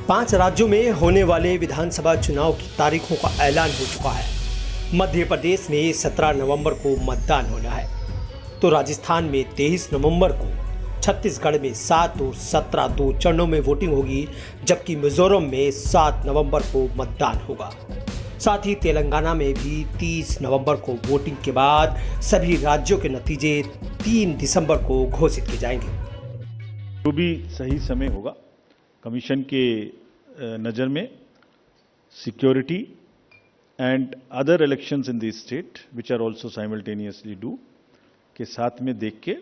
5 राज्यों में होने वाले विधानसभा चुनाव की तारीखों का ऐलान हो चुका है। मध्य प्रदेश में 17 नवंबर को मतदान होना है, तो राजस्थान में 23 नवंबर को, छत्तीसगढ़ में 7 और 17 दो चरणों में वोटिंग होगी, जबकि मिजोरम में 7 नवंबर को मतदान होगा। साथ ही तेलंगाना में भी 30 नवंबर को वोटिंग के बाद सभी राज्यों के नतीजे 3 दिसंबर को घोषित किए जाएंगे। जो भी सही समय होगा, कमीशन के नज़र में security and other elections in the state which are also simultaneously डू के साथ में देख के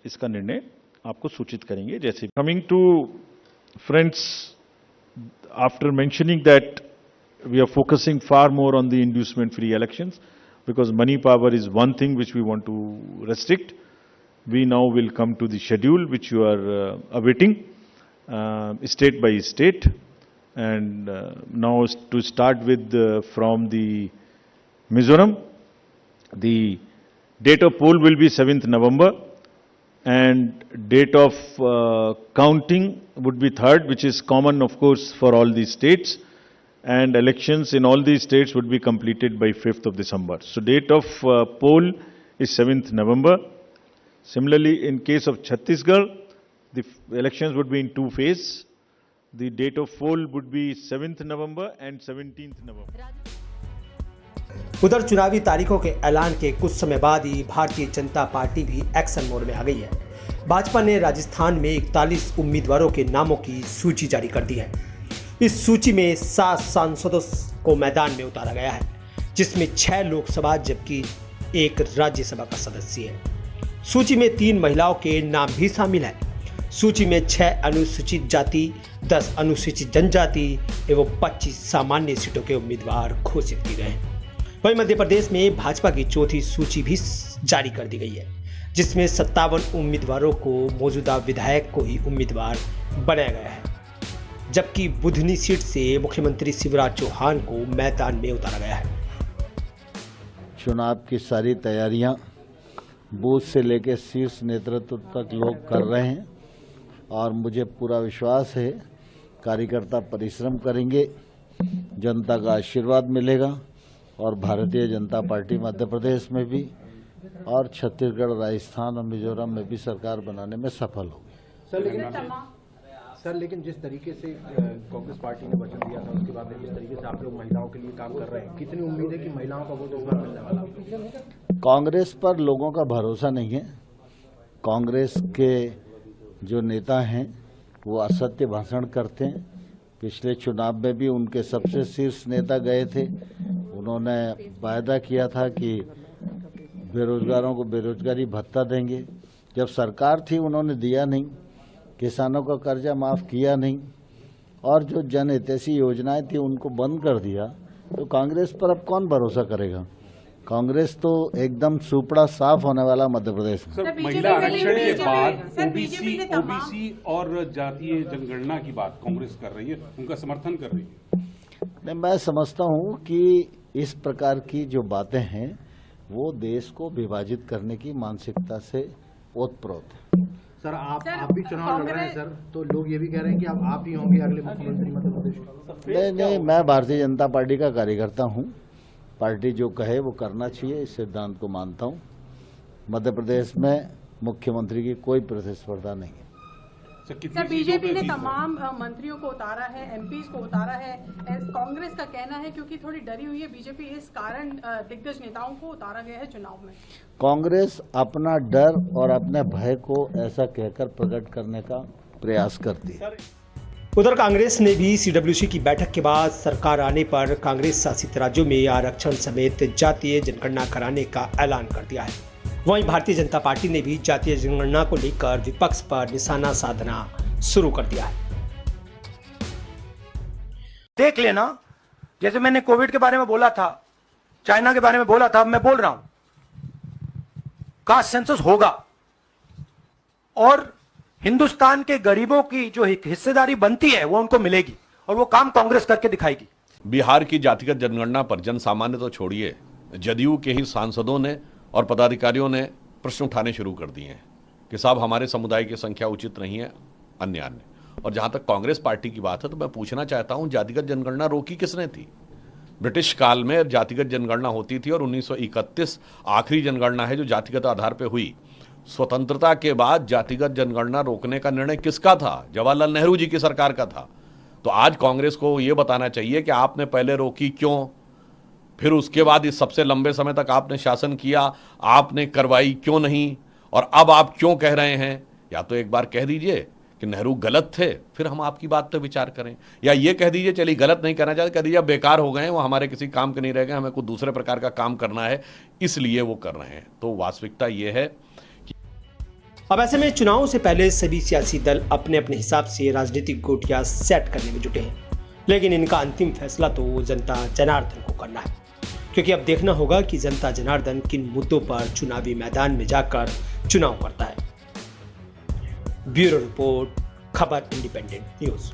इसका निर्णय आपको सूचित करेंगे। जैसे coming to friends, after mentioning that we are focusing far more on the inducement free elections because money power is one thing which we want to restrict. We now will come to the schedule which you are awaiting state by state, and now to start with from the Mizoram, the date of poll will be 7th November and date of counting would be 3rd, which is common of course for all the states, and elections in all these states would be completed by 5th of December. So date of poll is 7th November. Similarly, in case of Chhattisgarh, the elections would be in 2 phases. The date of poll would be 7th November and 17th November. उधर चुनावी तारीखों के ऐलान के कुछ समय बाद ही Bharatiya Janata party भी एक्शन मोड में आ गई है। भाजपा ने राजस्थान में 41 उम्मीदवारों के नामों की सूची जारी कर दी है। इस सूची में 7 सांसदों को मैदान में उतारा गया है, जिसमें 6 लोकसभा जबकि 1 राज्यसभा का सदस्य है। सूची में 3 महिलाओं के नाम भी शामिल हैं। सूची में 6 अनुसूचित जाति, 10 अनुसूचित जनजाति एवं 25 सामान्य सीटों के उम्मीदवार घोषित किए गए हैं। वहीं मध्य प्रदेश में भाजपा की चौथी सूची भी जारी कर दी गई है, जिसमें 57 उम्मीदवारों को मौजूदा विधायक को ही उम्मीदवार बनाया गया है, जबकि बुधनी सीट से मुख्यमंत्री शिवराज चौहान को मैदान में उतारा गया है। चुनाव की सारी तैयारियां बूथ से लेकर शीर्ष नेतृत्व तक लोग कर रहे हैं और मुझे पूरा विश्वास है कार्यकर्ता परिश्रम करेंगे, जनता का आशीर्वाद मिलेगा और भारतीय जनता पार्टी मध्य प्रदेश में भी और छत्तीसगढ़, राजस्थान और मिजोरम में भी सरकार बनाने में सफल होगी। लेकिन जिस तरीके से कांग्रेस पार्टी ने वचन दिया था, उसके बाद जिस तरीके से आप लोग महिलाओं के लिए काम कर रहे हैं, कितनी उम्मीद है कि महिलाओं का वोट इस बार मिलने वाला है? कांग्रेस पर लोगों का भरोसा नहीं है। कांग्रेस के जो नेता हैं वो असत्य भाषण करते हैं। पिछले चुनाव में भी उनके सबसे शीर्ष नेता गए थे, उन्होंने वायदा किया था कि बेरोजगारों को बेरोजगारी भत्ता देंगे। जब सरकार थी उन्होंने दिया नहीं, किसानों का कर्जा माफ किया नहीं और जो जनहितैषी योजनाएं थी उनको बंद कर दिया। तो कांग्रेस पर अब कौन भरोसा करेगा? कांग्रेस तो एकदम सुपड़ा साफ होने वाला मध्य प्रदेश में। सर, महिला आरक्षण के बाद ओबीसी और जातीय जनगणना की बात कांग्रेस कर रही है, उनका समर्थन कर रही है। नहीं, मैं समझता हूं कि इस प्रकार की जो बातें हैं वो देश को विभाजित करने की मानसिकता से ओतप्रोत है। सर, आप भी चुनाव लड़ रहे हैं सर, तो लोग ये भी कह रहे हैं कि अब आप ही होंगे अगले मुख्यमंत्री मध्य प्रदेश के। नहीं, मैं भारतीय जनता पार्टी का कार्यकर्ता हूं। पार्टी जो कहे वो करना चाहिए, इस सिद्धांत को मानता हूं। मध्य प्रदेश में मुख्यमंत्री की कोई प्रतिस्पर्धा नहीं है। सर, बीजेपी ने तमाम मंत्रियों को उतारा है, एमपीज को उतारा है। कांग्रेस का कहना है क्योंकि थोड़ी डरी हुई है बीजेपी, इस कारण दिग्गज नेताओं को उतारा गया है चुनाव में। कांग्रेस अपना डर और अपने भय को ऐसा कहकर प्रकट करने का प्रयास करती है। उधर कांग्रेस ने भी सीडब्ल्यूसी की बैठक के बाद सरकार आने पर कांग्रेस शासित राज्यों में आरक्षण समेत जातीय जनगणना कराने का ऐलान कर दिया है। वहीं भारतीय जनता पार्टी ने भी जातीय जनगणना को लेकर विपक्ष पर निशाना साधना शुरू कर दिया है। देख लेना, जैसे मैंने कोविड के बारे में बोला था, चाइना के बारे में बोला था, अब मैं बोल रहा हूं, कास्ट सेंसस होगा और हिंदुस्तान के गरीबों की जो हिस्सेदारी बनती है वो उनको मिलेगी और वो काम कांग्रेस करके दिखाएगी। बिहार की जातिगत जनगणना पर जन सामान्य तो छोड़िए, जदयू के ही सांसदों ने और पदाधिकारियों ने प्रश्न उठाने शुरू कर दिए हैं कि साहब हमारे समुदाय की संख्या उचित नहीं है, अन्य और जहां तक कांग्रेस पार्टी की बात है तो मैं पूछना चाहता हूं, जातिगत जनगणना रोकी किसने थी? ब्रिटिश काल में जातिगत जनगणना होती थी और 1931 आखिरी जनगणना है जो जातिगत आधार पर हुई। स्वतंत्रता के बाद जातिगत जनगणना रोकने का निर्णय किसका था? जवाहरलाल नेहरू जी की सरकार का था। तो आज कांग्रेस को यह बताना चाहिए कि आपने पहले रोकी क्यों, फिर उसके बाद इस सबसे लंबे समय तक आपने शासन किया, आपने करवाई क्यों नहीं, और अब आप क्यों कह रहे हैं? या तो एक बार कह दीजिए कि नेहरू गलत थे, फिर हम आपकी बात पर विचार करें, या ये कह दीजिए चलिए गलत नहीं करना चाहते, कह दीजिए बेकार हो गए हैं, वो हमारे किसी काम के नहीं रह गए, हमें कुछ दूसरे प्रकार का काम करना है इसलिए वो कर रहे हैं। तो वास्तविकता ये है। अब ऐसे में चुनाव से पहले सभी सियासी दल अपने अपने हिसाब से राजनीतिक गोटियां सेट करने में जुटे हैं, लेकिन इनका अंतिम फैसला तो जनता जनार्दन को करना है, क्योंकि अब देखना होगा कि जनता जनार्दन किन मुद्दों पर चुनावी मैदान में जाकर चुनाव करता है। ब्यूरो रिपोर्ट, खबर इंडिपेंडेंट न्यूज।